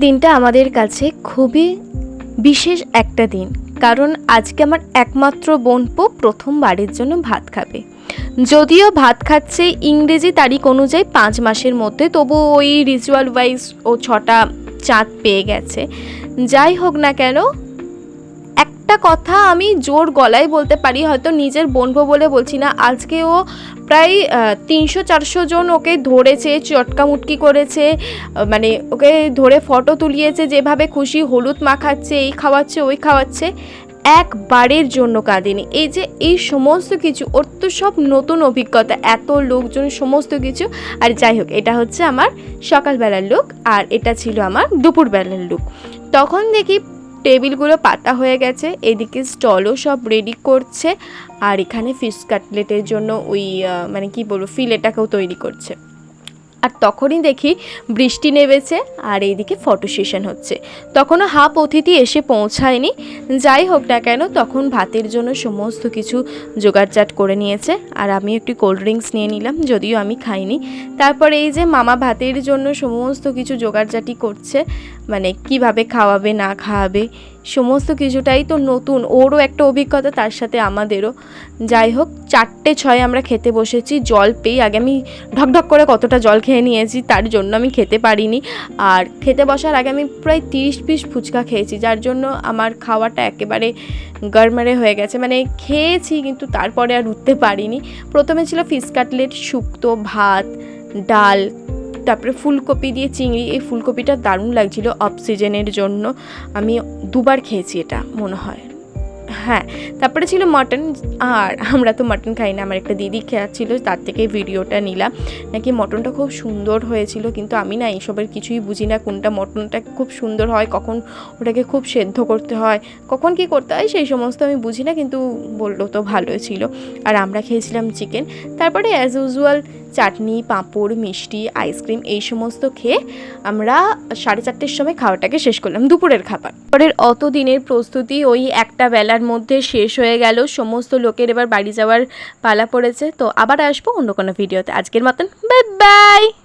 দিনটা আমাদের কাছে খুবই বিশেষ একটা দিন, কারণ আজকে আমার একমাত্র বোনপো প্রথমবারের জন্য ভাত খাবে। যদিও ভাত খাচ্ছে ইংরেজি তারিখ অনুযায়ী 5 মাসের মধ্যে, তবু ওই রিচুয়াল ওয়াইজ ও 6টা চাঁদ পেয়ে গেছে। যাই হোক না কেন, একটা কথা আমি জোর গলায় বলতে পারি, হয়তো নিজের বোনপো বলে বলছি না, আজকে ও প্রায় 300-400 জন ওকে ধরেছে, চটকামুটকি করেছে, মানে ওকে ধরে ফটো তুলিয়েছে, যেভাবে খুশি হলুদ মাখাচ্ছে, এই খাওয়াচ্ছে ওই খাওয়াচ্ছে, একবারের জন্য কাঁদিনি। এই যে এই সমস্ত কিছু, ওর তো সব নতুন অভিজ্ঞতা, এত লোকজন, সমস্ত কিছু। আর যাই হোক, এটা হচ্ছে আমার সকালবেলার লুক, আর এটা ছিল আমার দুপুরবেলার লুক। তখন দেখি টেবিলগুলো পাতা হয়ে গেছে, এদিকে স্টলও সব রেডি করছে, আর এখানে ফিশ কাটলেটের জন্য ওই মানে কি বলবো, ফিলেটাকেও তৈরি করছে। আর তখনই দেখি বৃষ্টি নেমেছে, আর এইদিকে ফটো সেশন হচ্ছে। তখনও হাফ অতিথি এসে পৌঁছায়নি। যাই হোক না কেন, তখন ভাতের জন্য সমস্ত কিছু জোগাড়জাট করে নিয়েছে, আর আমি একটু কোল্ড ড্রিঙ্কস নিয়ে নিলাম, যদিও আমি খাইনি। তারপরে এই যে মামা ভাতের জন্য সমস্ত কিছু জোগাড়জাটি করছে, মানে কিভাবে খাওয়াবে না খাওয়াবে, সমস্ত কিছুটাই তো নতুন, ওরও একটা অভিজ্ঞতা, তার সাথে আমাদেরও। যাই হোক, 4টে 6 আমরা খেতে বসেছি। জল পেয়ে আগে আমি ঢকঢক করে কতটা জল খেয়ে নিয়েছি, তার জন্য আমি খেতে পারিনি। আর খেতে বসার আগে আমি প্রায় 30 পিস ফুচকা খেয়েছি, যার জন্য আমার খাওয়াটা একেবারে গড়মড়ে হয়ে গেছে। মানে খেয়েছি কিন্তু তারপরে আর উঠতে পারিনি। প্রথমে ছিল ফিশ কাটলেট, শুক্তো, ভাত, ডাল, তারপরে ফুলকপি দিয়ে চিংড়ি। এই ফুলকপিটা দারুণ লাগছিল অফ সিজনের জন্য, আমি 2বার খেয়েছি এটা মনে হয়। হ্যাঁ, তারপরে ছিল মটন, আর আমরা তো মটন খাই না, আমার একটা দিদি খেয়েছিল, তার থেকে ভিডিওটা নিলাম। নাকি মটনটা খুব সুন্দর হয়েছিল, কিন্তু আমি না এইসবের কিছুই বুঝি না, কোনটা মটনটা খুব সুন্দর হয়, কখন ওটাকে খুব সেদ্ধ করতে হয়, কখন কি করতে হয়, সেই সমস্ত আমি বুঝি না, কিন্তু বললো তো ভালোই ছিল। আর আমরা খেয়েছিলাম চিকেন। তারপরে অ্যাজ ইউজুয়াল চাটনি, পাঁপড়, মিষ্টি, আইসক্রিম, এই সমস্ত খেয়ে আমরা 4:30টার সময় খাওয়াটাকে শেষ করলাম, দুপুরের খাবার। পরের অত দিনের প্রস্তুতি ওই একটা বেলার মধ্যে শেষ হয়ে গেল। সমস্ত লোকের এবার বাড়ি যাওয়ার পালা পড়েছে। তো আবার আসবো অন্য কোনো ভিডিওতে। আজকের মতন বাই বাই।